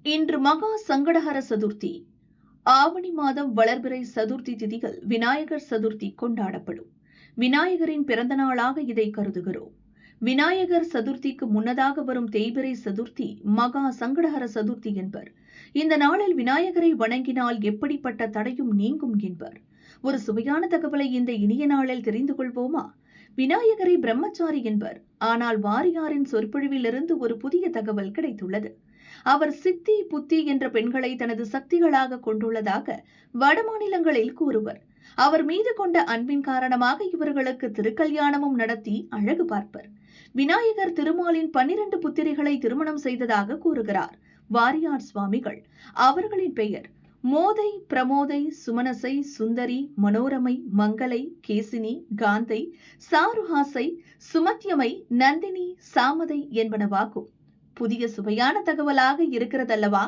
இன்று மகா சங்கடஹர சதுர்த்தி. ஆவணி மாதம் வளர்பிறை சதுர்த்தி திதியில் விநாயகர் சதுர்த்தி கொண்டாடப்படும். விநாயகரின் பிறந்த நாளாக இதை கருதுகிறோம். விநாயகர் சதுர்த்திக்கு முன்னதாக வரும் தேய்பிறை சதுர்த்தி மகா சங்கடஹர சதுர்த்தி என்பர். இந்த நாளில் விநாயகரை வணங்கினால் எப்படிப்பட்ட தடையும் நீங்கும் என்பர். ஒரு சுவையான தகவலை இந்த இனிய நாளில் தெரிந்து கொள்வோமா? விநாயகரை பிரம்மச்சாரி என்பர். ஆனால் வாரியாரின் சொற்பொழிவிலிருந்து ஒரு புதிய தகவல் கிடைத்துள்ளது. அவர் சித்தி புத்தி என்ற பெண்களை தனது சக்திகளாக கொண்டுள்ளதாக வடமாநிலங்களில் கூறுவர். அவர் மீது கொண்ட அன்பின் காரணமாக இவர்களுக்கு திருக்கல்யாணமும் நடத்தி அழகு பார்ப்பர். விநாயகர் திருமாலின் 12 புத்திரிகளை திருமணம் செய்ததாக கூறுகிறார் வாரியார் சுவாமிகள். அவர்களின் பெயர் மோதை, பிரமோதை, சுமனசை, சுந்தரி, மனோரமை, மங்களை, கேசினி, காந்தை, சாருஹாசை, சுமத்யமை, நந்தினி, சாமதை என்பனவாகும். புதிய சுவையான தகவலாக இருக்கிறதல்லவா?